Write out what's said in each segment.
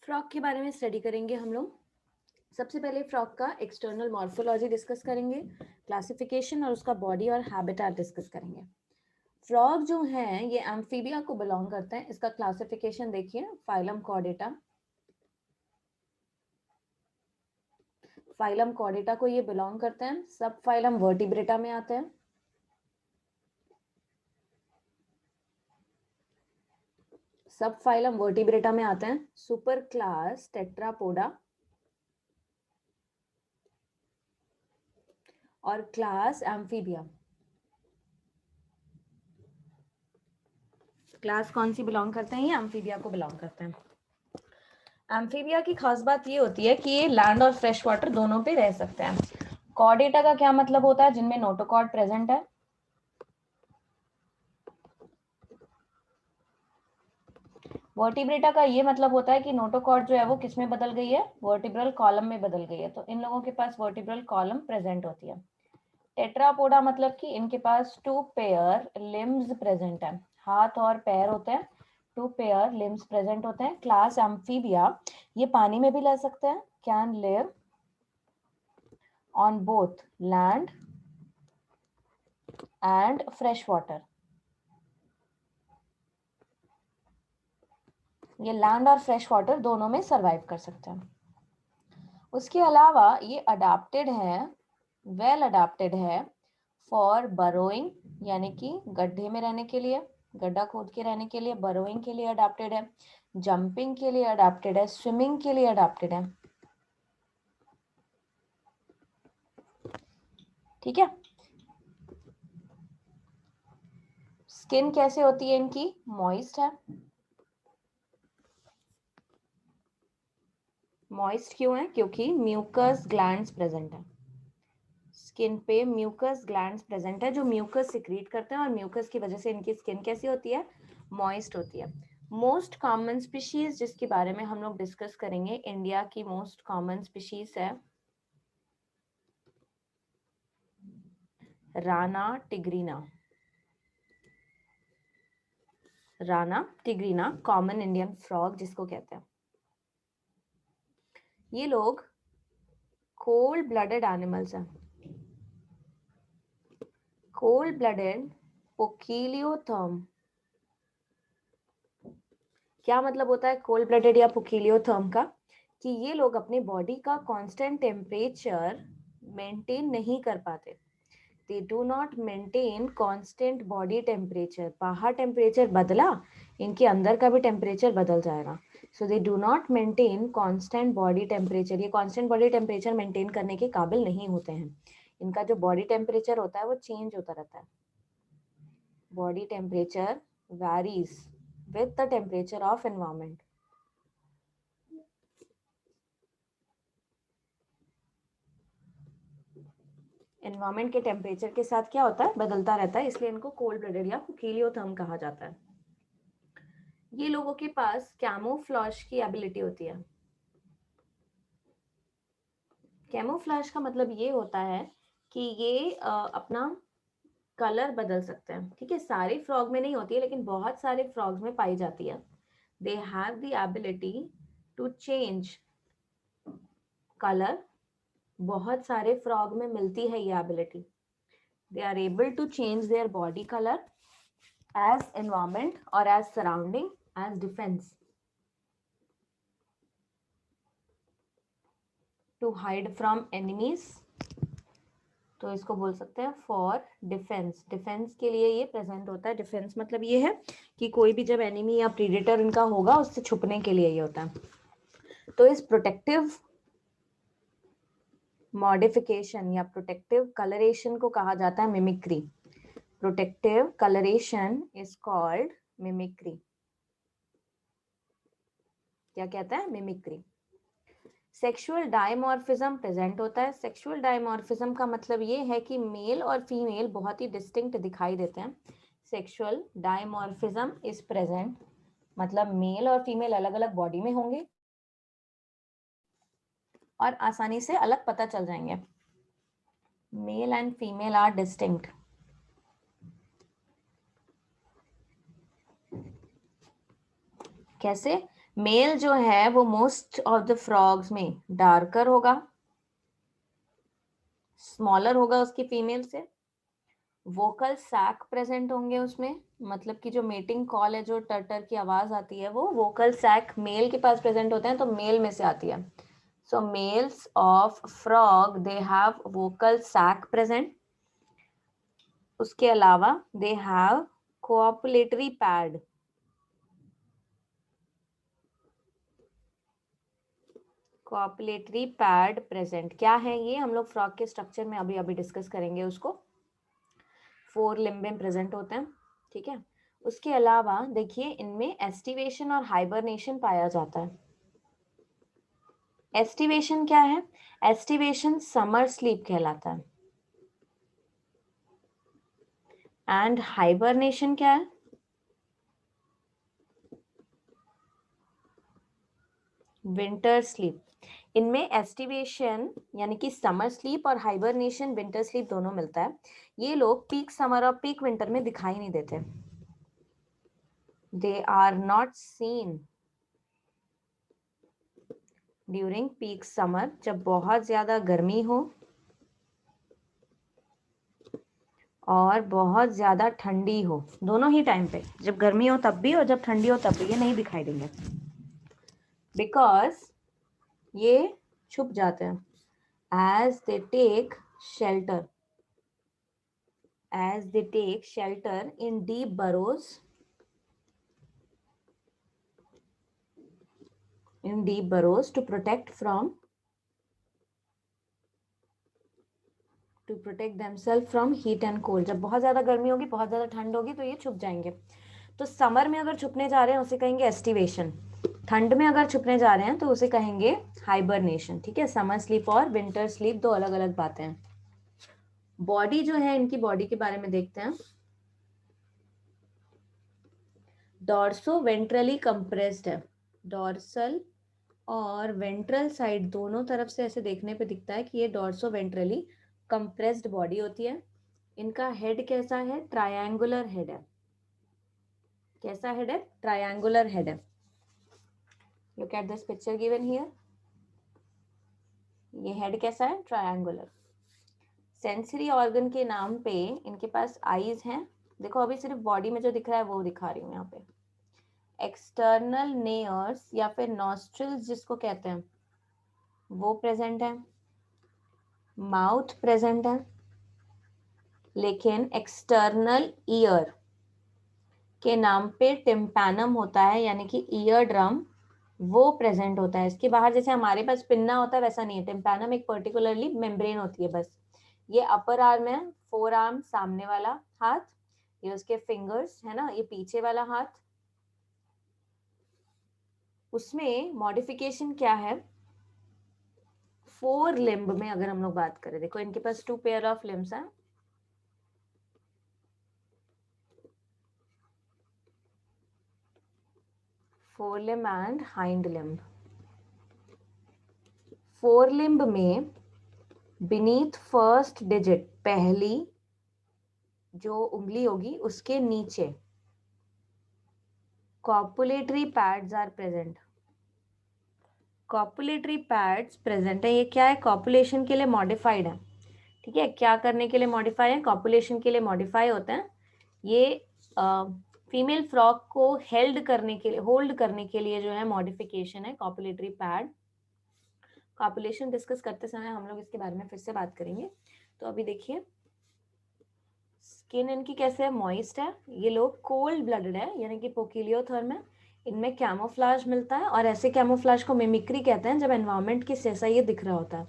Frog के बारे में स्टडी करेंगे हम लोग। सबसे पहले फ्रॉग का एक्सटर्नल मॉर्फोलॉजी डिस्कस करेंगे, क्लासिफिकेशन और उसका बॉडी और हैबिटेट डिस्कस करेंगे। फ्रॉग जो हैं ये एम्फीबिया को बिलोंग करते हैं। इसका क्लासिफिकेशन देखिए, फाइलम कॉर्डेटा, फाइलम कॉर्डेटा को ये बिलोंग करते हैं। सब फाइलम वर्टिब्रेटा में आते हैं। सब फाइलम वर्टिब्रेटा में आते हैं। सुपर क्लास टेट्रापोडा और क्लास एम्फीबिया। क्लास कौन सी बिलोंग करते हैं? ये एम्फीबिया को बिलोंग करते हैं। एम्फीबिया की खास बात ये होती है कि ये लैंड और फ्रेश वाटर दोनों पे रह सकते हैं। कॉर्डेटा का क्या मतलब होता है? जिनमें नोटोकॉर्ड प्रेजेंट है। वर्टिब्रेटा का ये मतलब होता है कि नोटोकॉर्ड जो है वो किस में बदल गई है? वर्टिब्रल कॉलम में बदल गई है। तो इन लोगों के पास वर्टिब्रल कॉलम प्रेजेंट होती है। टेट्रापोडा मतलब कि इनके पास 2 पेयर लिम्स प्रेजेंट है, हाथ और पैर होते हैं। 2 पेयर लिम्स प्रेजेंट होते हैं। क्लास एम्फीबिया, ये पानी में भी रह सकते हैं, can live on both land and fresh water. ये लैंड और फ्रेश वाटर दोनों में सरवाइव कर सकते हैं। उसके अलावा ये अडाप्टेड है, वेल अडाप्टेड है फॉर बरोइंग, यानी कि गड्ढे में रहने के लिए, गड्ढा खोद के रहने के लिए, बरोइंग के लिए अडाप्टेड है, जंपिंग के लिए अडाप्टेड है, स्विमिंग के लिए अडाप्टेड है। ठीक है। स्किन कैसे होती है इनकी? मॉइस्ट है। मॉइस्ट क्यों है? क्योंकि म्यूकस ग्लैंड्स प्रेजेंट है। स्किन पे म्यूकस ग्लैंड्स प्रेजेंट है जो म्यूकस सिक्रीट करते हैं और म्यूकस की वजह से इनकी स्किन कैसी होती है? मॉइस्ट होती है। मोस्ट कॉमन स्पीशीज जिसके बारे में हम लोग डिस्कस करेंगे, इंडिया की मोस्ट कॉमन स्पीशीज है Rana tigrina. Rana tigrina common Indian frog जिसको कहते हैं। ये लोग कोल्ड ब्लडेड एनिमल्स हैं। Cold blooded poikilotherm. क्या मतलब होता है कोल्ड ब्लडेड या पोकिलियोथर्म का? कि ये लोग अपने बॉडी का कांस्टेंट टेम्परेचर मेंटेन नहीं कर पाते। They do not maintain constant body temperature. बाहर टेम्परेचर बदला, इनके अंदर का भी टेम्परेचर बदल जाएगा। So they do not maintain constant body temperature. ये कांस्टेंट बॉडी टेम्परेचर मेंटेन करने के काबिल नहीं होते हैं। इनका जो बॉडी टेम्परेचर होता है वो चेंज होता रहता है। Body temperature varies with the temperature of environment. Environment के टेम्परेचर के साथ क्या होता है? बदलता रहता है, इसलिए इनको कोल्ड ब्लडेड या पोकिलियोथर्म कहा जाता है। ये लोगों के पास कैमोफ्लेज की एबिलिटी होती है। कैमोफ्लेज का मतलब ये होता है कि ये अपना कलर बदल सकते हैं। ठीक है, सारे फ्रॉग में नहीं होती है लेकिन बहुत सारे फ्रॉग्स में पाई जाती है। They have the ability to change colour. बहुत सारे फ्रॉग में मिलती है ये ability. They are able to change their body color as environment or as surrounding as defense to hide from enemies. तो इसको बोल सकते हैं फॉर डिफेंस। डिफेंस के लिए ये प्रेजेंट होता है। डिफेंस मतलब ये है कि कोई भी जब एनिमी या प्रीडेटर इनका होगा उससे छुपने के लिए ये होता है। तो इस प्रोटेक्टिव मॉडिफिकेशन या प्रोटेक्टिव कलरेशन को कहा जाता है mimicry. Protective colouration is called mimicry. क्या कहता है? मिमिक्री। सेक्सुअल डायमॉर्फिज्म प्रेजेंट होता है। सेक्सुअल डायमॉर्फिज्म का मतलब ये है कि मेल और फीमेल बहुत ही डिस्टिंक्ट दिखाई देते हैं। सेक्सुअल डायमॉर्फिज्म इज प्रेजेंट, मतलब मेल और फीमेल अलग अलग बॉडी में होंगे और आसानी से अलग पता चल जाएंगे। Male and female are distinct. कैसे? मेल जो है वो मोस्ट ऑफ द फ्रॉग्स में डार्कर होगा, स्मॉलर होगा उसकी फीमेल से, वोकल सैक प्रेजेंट होंगे उसमें, मतलब कि जो मेटिंग कॉल है, जो टर्टर की आवाज आती है, वो वोकल सैक मेल के पास प्रेजेंट होते हैं, तो मेल में से आती है. So males of frog they have vocal sac present. उसके अलावा they have copulatory pad. Copulatory pad present क्या है ये, हम लोग फ्रॉग के स्ट्रक्चर में अभी अभी डिस्कस करेंगे उसको. 4 लिम्ब में प्रेजेंट होते हैं, ठीक है. उसके अलावा देखिए इनमें एस्टिवेशन और हाइबरनेशन पाया जाता है. एस्टिवेशन क्या है? एस्टिवेशन समर स्लीप कहलाता है. एंड हाइबरनेशन क्या है? Winter sleep. इनमें एस्टिवेशन यानी कि समर स्लीप और हाइबरनेशन विंटर स्लीप दोनों मिलता है. ये लोग पीक समर और पीक विंटर में दिखाई नहीं देते. They are not seen during peak summer, जब बहुत ज्यादा गर्मी हो और बहुत ज्यादा ठंडी हो, दोनों ही टाइम पे, जब गर्मी हो तब भी और जब ठंडी हो तब भी ये नहीं दिखाई देंगे, बिकॉज ये छुप जाते हैं. as they take shelter as they take shelter in deep burrows to protect themselves from heat and cold. जब बहुत ज्यादा गर्मी होगी, बहुत ज्यादा ठंड होगी, तो ये छुप जाएंगे. तो समर में अगर छुपने जा रहे हैं उसे कहेंगे एस्टिवेशन. ठंड में अगर छुपने जा रहे हैं तो उसे कहेंगे हाइबरनेशन. ठीक है, समर स्लीप और विंटर स्लीप दो अलग अलग बातें हैं. बॉडी जो है, इनकी बॉडी के बारे में देखते हैं. डॉर्सो वेंट्रली कंप्रेस्ड है. डॉर्सल और वेंट्रल साइड दोनों तरफ से ऐसे देखने पे दिखता है कि ये डॉर्सो वेंट्रली कंप्रेस्ड बॉडी होती है. इनका हेड कैसा है? ट्रायंगुलर हेड है. कैसा हेड है? ट्रायंगुलर हेड है. Look at this picture given here. ये हेड कैसा है? ट्रायंगुलर. सेंसरी ऑर्गन के नाम पे इनके पास आईज हैं. देखो अभी सिर्फ बॉडी में जो दिख रहा है वो दिखा रही हूँ यहाँ पे. एक्सटर्नल नेयर्स या फिर नॉस्ट्रिल्स जिसको कहते हैं वो प्रेजेंट है. माउथ प्रेजेंट है, लेकिन एक्सटर्नल ईयर के नाम पे टिम्पैनम होता है, यानी कि ईयर ड्रम, वो प्रेजेंट होता है. इसके बाहर जैसे हमारे पास पिन्ना होता है वैसा नहीं है. टिम्पैनम एक पर्टिकुलरली मेम्ब्रेन होती है बस. ये अपर आर्म है, फोर आर्म सामने वाला हाथ, ये उसके फिंगर्स है ना, ये पीछे वाला हाथ. उसमें मॉडिफिकेशन क्या है? फोर लिम्ब में अगर हम लोग बात करें, देखो इनके पास 2 पेयर ऑफ लिम्स हैं. फोरलिम्ब एंड हाइंड लिम्ब. फोरलिम्ब में बीनीथ फर्स्ट डिजिट, पहली जो उंगली होगी उसके नीचे copulatory pads are present. Copulatory pads present है. ये क्या है? कॉपुलेशन के लिए मॉडिफाइड है. ठीक है, क्या करने के लिए मॉडिफाई है? कॉपुलेशन के लिए मॉडिफाई होते हैं. ये फीमेल फ्रॉग को होल्ड करने के लिए जो है मॉडिफिकेशन है कॉपुलेटरी पैड. कॉपुलेशन डिस्कस करते समय हम लोग इसके बारे में फिर से बात करेंगे. तो अभी देखिए स्किन इनकी कैसे है? मॉइस्ट है. ये लोग कोल्ड ब्लडेड है, यानी कि पोकिलियोथर्म है. इनमें कैमोफ्लाज मिलता है, और ऐसे कैमोफ्लाज को मिमिक्री कहते हैं, जब एनवायरमेंट के जैसा ये दिख रहा होता है.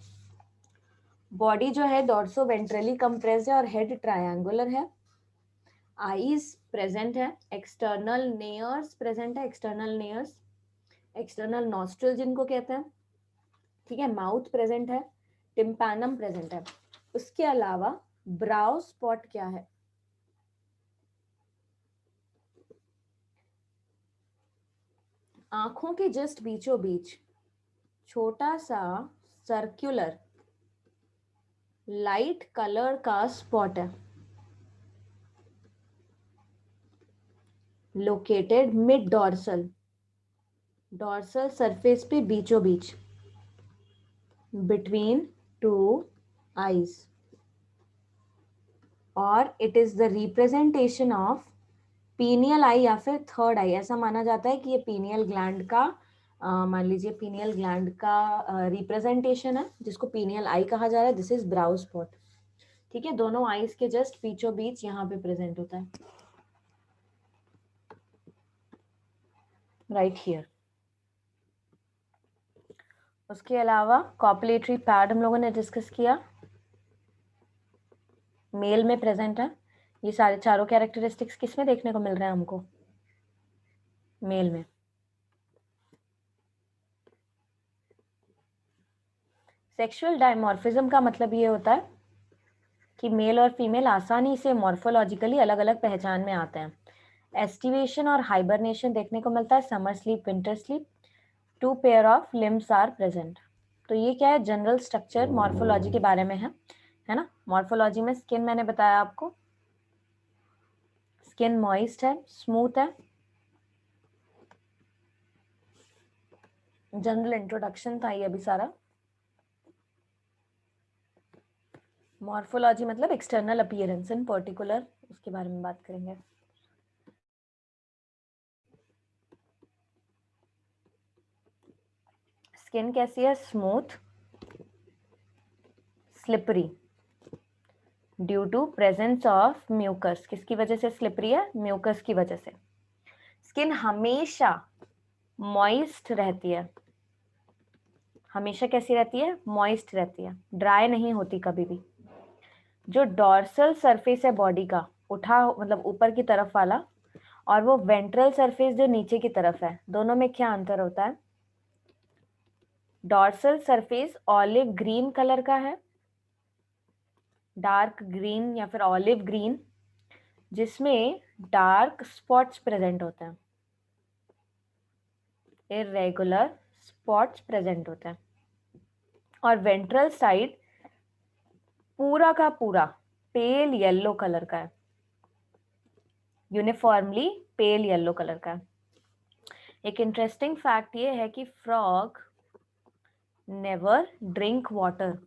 बॉडी जो है डॉर्सो वेंट्रली कंप्रेस्ड है और हेड ट्रायंगुलर है. आईज प्रेजेंट है. एक्सटर्नल नेयर्स प्रेजेंट है. एक्सटर्नल नॉस्ट्रल जिनको कहते हैं. ठीक है, माउथ प्रेजेंट है. टिम्पैनम प्रेजेंट है. उसके अलावा ब्राउ स्पॉट क्या है? आंखों के जस्ट बीचों बीच छोटा सा सर्कुलर लाइट कलर का स्पॉट है, located mid dorsal. Dorsal surface पे बीचों बीच, बिटवीन टू आईज, और it is the representation of pineal eye या फिर थर्ड आई। ऐसा माना जाता है कि ये पीनियल ग्लैंड का मान लीजिए पीनियल ग्लैंड का रिप्रेजेंटेशन है, जिसको पीनियल आई कहा जा रहा है। This is brow spot. ठीक है, दोनों आईज के जस्ट बीचों बीच यहाँ पे प्रेजेंट होता है, राइट हियर। उसके अलावा कॉपुलेटरी पैड हम लोगों ने डिस्कस किया, मेल में प्रेजेंट है। ये सारे चारों कैरेक्टरिस्टिक्स किसमें देखने को मिल रहे हैं हमको? मेल में। सेक्सुअल डायमॉर्फिज्म का मतलब ये होता है कि मेल और फीमेल आसानी से मॉर्फोलॉजिकली अलग अलग पहचान में आते हैं। एस्टिवेशन और हाइबरनेशन देखने को मिलता है, summer sleep, winter sleep. Two pair of limbs are present. तो ये क्या है? जनरल स्ट्रक्चर मॉर्फोलॉजी के बारे में है ना। मॉर्फोलॉजी में स्किन मैंने बताया आपको, स्किन मॉइस्ट है, स्मूथ है। जनरल इंट्रोडक्शन था ये अभी सारा। मॉर्फोलॉजी मतलब एक्सटर्नल अपीयरेंस इन पर्टिकुलर, उसके बारे में बात करेंगे। स्किन कैसी है? Smooth, slippery, due to presence of mucus. किसकी वजह से स्लिपरी है? म्यूकस की वजह से। स्किन हमेशा मॉइस्ट रहती है, हमेशा कैसी रहती है? मॉइस्ट रहती है, ड्राई नहीं होती कभी भी। जो डॉर्सल सरफेस है बॉडी का, उठा मतलब ऊपर की तरफ वाला, और वो वेंट्रल सरफेस जो नीचे की तरफ है, दोनों में क्या अंतर होता है? Dorsal surface olive green colour का है, डार्क ग्रीन या फिर ऑलिव ग्रीन, जिसमें डार्क स्पॉट्स प्रेजेंट होते हैं, इरेगुलर स्पॉट्स प्रेजेंट होते हैं। और वेंट्रल साइड पूरा का पूरा पेल येलो कलर का है, यूनिफॉर्मली पेल येलो कलर का है। एक इंटरेस्टिंग फैक्ट ये है कि frog never drink water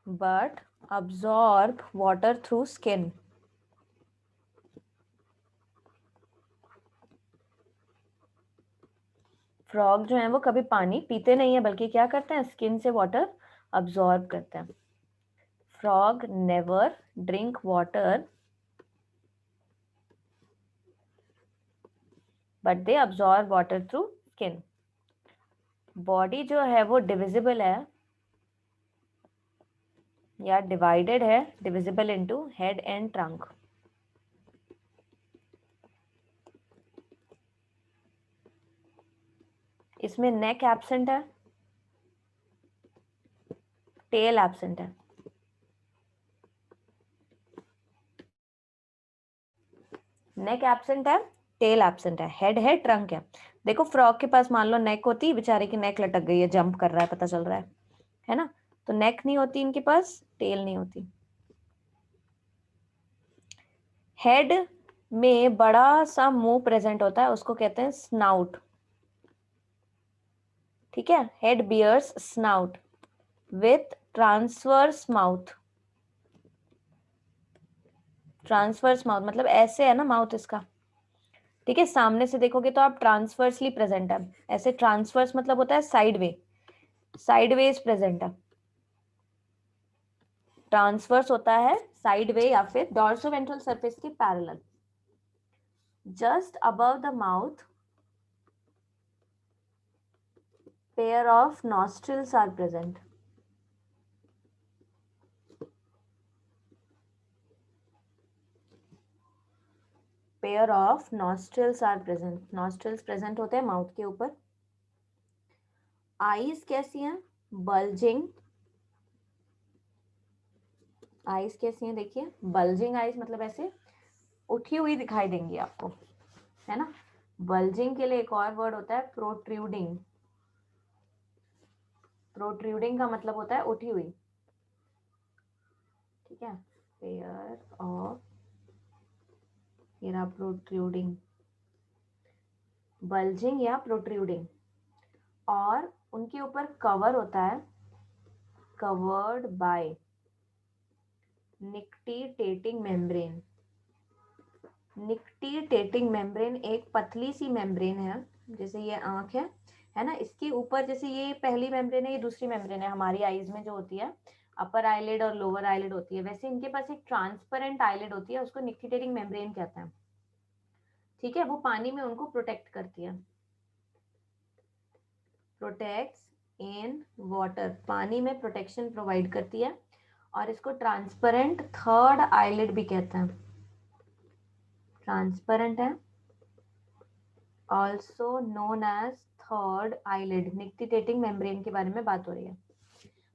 but absorb water through skin। Frog जो है वो कभी पानी पीते नहीं है, बल्कि क्या करते हैं? स्किन से वाटर अब्सॉर्ब करते हैं। Frog never drink water but they absorb water through skin. Body जो है वो डिविजिबल है या डिवाइडेड है, divisible into head and trunk. इसमें नेक एब्सेंट है, टेल एब्सेंट है। नेक एब्सेंट है, टेल एब्सेंट है, हेड है, ट्रंक है। देखो फ्रॉग के पास मान लो नेक होती, बेचारे की नेक लटक गई है, जंप कर रहा है, पता चल रहा है ना। तो नेक नहीं होती इनके पास, टेल नहीं होती। हेड में बड़ा सा मुंह प्रेजेंट होता है, उसको कहते हैं स्नाउट। ठीक है, head bears snout with transverse mouth. Transverse mouth मतलब ऐसे है ना माउथ इसका। ठीक है, सामने से देखोगे तो आप ट्रांसवर्सली प्रेजेंट है, ऐसे ट्रांसवर्स मतलब होता है साइड वे, साइडवेज प्रेजेंट है। ट्रांसवर्स होता है साइड वे या फिर डॉर्सोवेंट्रल सरफेस के parallel. Just above the mouth pair of nostrils are present। Pair of nostrils are present, nostrils present होते हैं माउथ के ऊपर। आईज कैसी हैं? बल्जिंग आईज कैसी हैं? देखिए, बल्जिंग आईज मतलब ऐसे उठी हुई दिखाई देंगी आपको, है ना। बल्जिंग के लिए एक और वर्ड होता है प्रोट्रूडिंग। प्रोट्रूडिंग का मतलब होता है उठी हुई। ठीक है, पेयर ऑफ, ये रहा प्रोट्रूडिंग। बल्जिंग या प्रोट्रूडिंग, और उनके ऊपर कवर होता है, covered by nictitating membrane. Nictitating membrane एक पतली सी मेम्ब्रेन है, जैसे ये आंख है ना, इसके ऊपर, जैसे ये पहली मेम्ब्रेन है, ये दूसरी मेम्ब्रेन है हमारी आईज में जो होती है, अपर आईलिड और लोअर आईलिड होती है, वैसे इनके पास एक ट्रांसपेरेंट आईलिड होती है, उसको निक्टिटेटिंग मेम्ब्रेन कहते हैं। ठीक है, वो पानी में उनको प्रोटेक्ट करती है, प्रोटेक्ट्स इन वाटर, पानी में प्रोटेक्शन प्रोवाइड करती है, और इसको ट्रांसपेरेंट थर्ड आईलिड भी कहते हैं। ट्रांसपेरेंट है, also known as third eyelid. Nictitating membrane के बारे में बात हो रही है।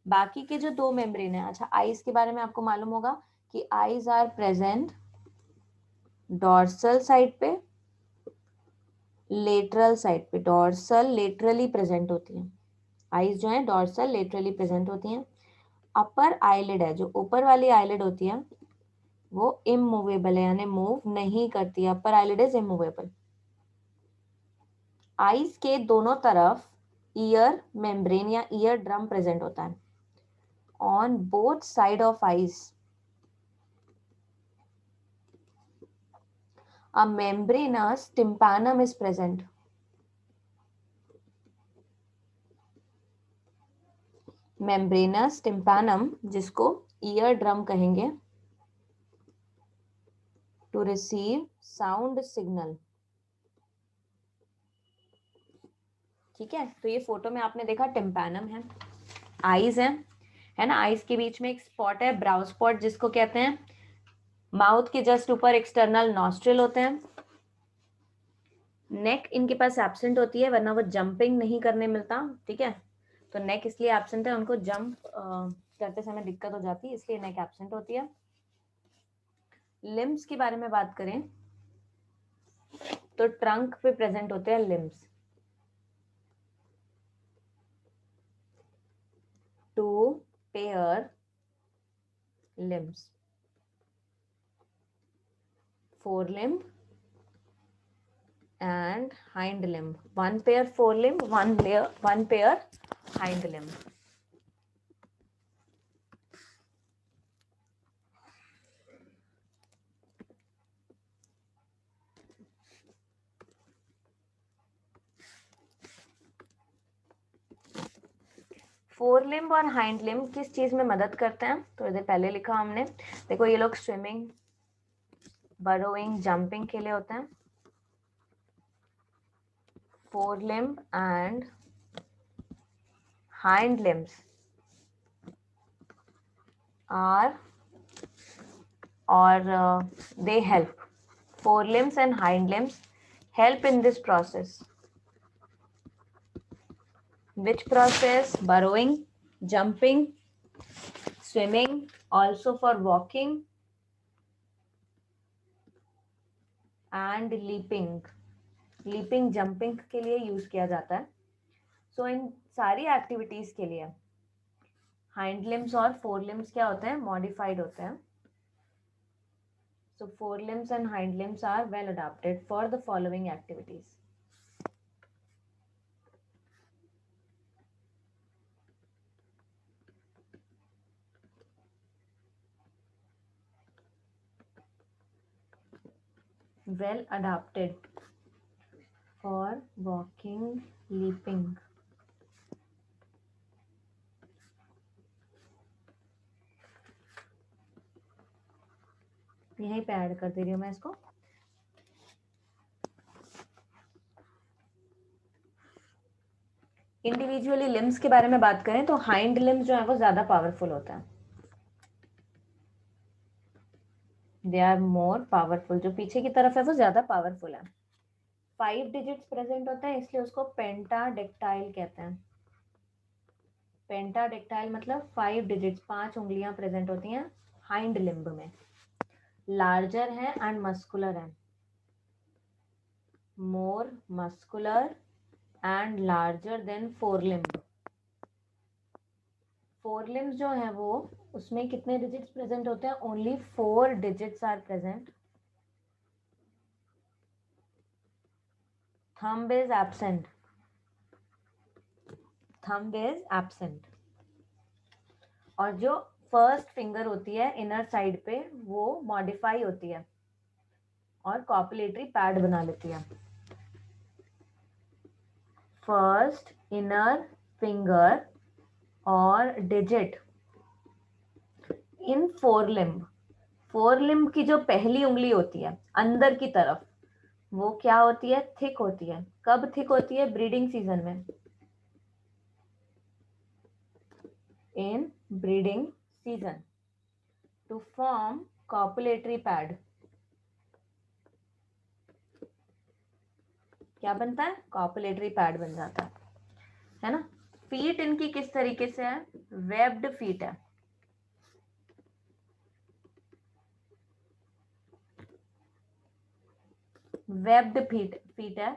बाकी के जो दो मेम्ब्रेन है, अच्छा आईज के बारे में आपको मालूम होगा कि eyes are present dorsal side पे, लेटरल साइड पे। डॉर्सल लेटरली प्रेजेंट होती है, आईज जो है डॉर्सल लेटरली प्रेजेंट होती हैं। अपर आईलिड है, जो ऊपर वाली आईलिड होती है, वो इमूवेबल है, यानी मूव नहीं करती है। Upper eyelid is immovable. Eyes के दोनों तरफ ईयर मेम्ब्रेन या ईयर ड्रम प्रेजेंट होता है। On both side of eyes a membranous tympanum is present. membranous tympanum, जिसको ईयर ड्रम कहेंगे, to receive sound signal। ठीक है, तो ये फोटो में आपने देखा टिम्पैनम है, आईज है ना, आईज के बीच में एक स्पॉट है, ब्राउ स्पॉट जिसको कहते हैं। माउथ के जस्ट ऊपर एक्सटर्नल नॉस्ट्रिल होते हैं। नेक इनके पास एब्सेंट होती है, वरना वो जंपिंग नहीं करने मिलता। ठीक है, तो नेक इसलिए एब्सेंट है, उनको जंप करते समय दिक्कत हो जाती है, इसलिए नेक एब्सेंट होती है। लिम्स के बारे में बात करें तो ट्रंक पे प्रेजेंट होते हैं limbs. Two pair limbs, forelimb and hind limb, one pair forelimb, one pair hind limb। फोरलिम्ब और हाइंड लिम्ब किस चीज में मदद करते हैं, तो इधर पहले लिखा हमने, देखो ये लोग स्विमिंग, बरोइंग, जंपिंग के लिए होते हैं। फोरलिम्ब and hind limbs are they help, forelimbs and hind limbs help in this process. Which process? Burrowing, jumping, swimming, also for walking and leaping। leaping jumping के लिए यूज किया जाता है। सो इन सारी एक्टिविटीज के लिए हाइंड लिम्स और फोर लिम्स क्या होते हैं, मॉडिफाइड होते हैं। So fore limbs and hind limbs are well adapted for the following activities. well adapted for walking, leaping। यहीं पे ऐड कर दे रही हूँ मैं इसको। इंडिविजुअली लिम्स के बारे में बात करें तो हाइंड लिम्स जो है वो ज्यादा पावरफुल होता है, दे आर मोर पावरफुल। जो पीछे की तरफ है वो ज्यादा पावरफुल है। 5 डिजिट्स प्रेजेंट होते हैं, इसलिए उसको पेंटाडेक्टाइल कहते हैं। पेंटाडेक्टाइल मतलब 5 डिजिट्स, 5 उंगलियां प्रेजेंट होती हैं हाइंड लिम्ब में। लार्जर है एंड मस्कुलर है, more muscular and larger than forelimb. Forelimb जो है वो, उसमें कितने डिजिट्स प्रेजेंट होते हैं, only 4 digits are present. Thumb is absent, thumb is absent. और जो फर्स्ट फिंगर होती है इनर साइड पे वो मॉडिफाई होती है और कॉपुलेटरी पैड बना लेती है। फर्स्ट इनर फिंगर और digit in four limb, four limb की जो पहली उंगली होती है अंदर की तरफ वो क्या होती है, थिक होती है। कब थिक होती है, ब्रीडिंग सीजन में, in breeding season, to form copulatory pad. क्या बनता है, कॉपुलेटरी पैड बन जाता है ना। फीट इनकी किस तरीके से है, वेब्ड फीट है। वेब्ड फीट है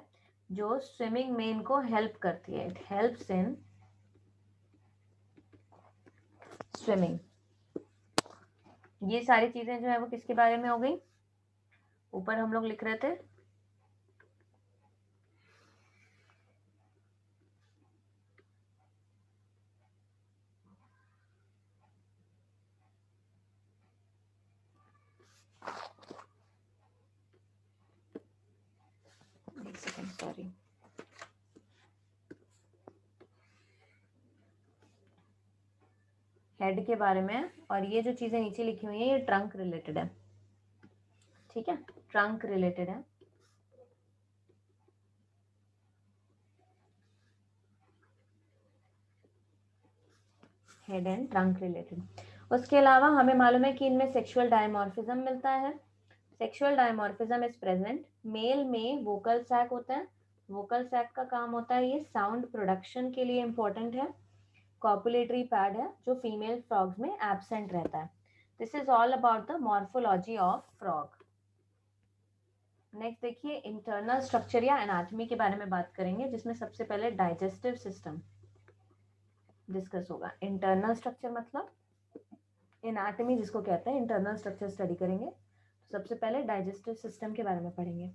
जो स्विमिंग में इनको हेल्प करती है, इट हेल्प्स इन स्विमिंग। ये सारी चीजें जो है वो किसके बारे में हो गई, ऊपर हम लोग लिख रहे थे सॉरी, हेड के बारे में। और ये जो चीजें नीचे लिखी हुई है ये ट्रंक रिलेटेड है, ठीक है, ट्रंक रिलेटेड है। Head and trunk related. उसके अलावा हमें मालूम है कि इनमें सेक्सुअल डायमॉर्फिज्म मिलता है। Sexual dimorphism is present. Male में वोकल सैक होता है, वोकल सैक का काम होता है ये साउंड प्रोडक्शन के लिए इंपॉर्टेंट है। कॉपुलेटरी पैड है जो फीमेल फ्रॉग्स में एब्सेंट रहता है। This is all about the morphology of frog. Next देखिए इंटरनल स्ट्रक्चर या एनाटॉमी के बारे में बात करेंगे, जिसमें सबसे पहले डाइजेस्टिव सिस्टम डिस्कस होगा। इंटरनल स्ट्रक्चर मतलब एनाटॉमी जिसको कहते हैं, इंटरनल स्ट्रक्चर स्टडी करेंगे तो सबसे पहले डाइजेस्टिव सिस्टम के बारे में पढ़ेंगे।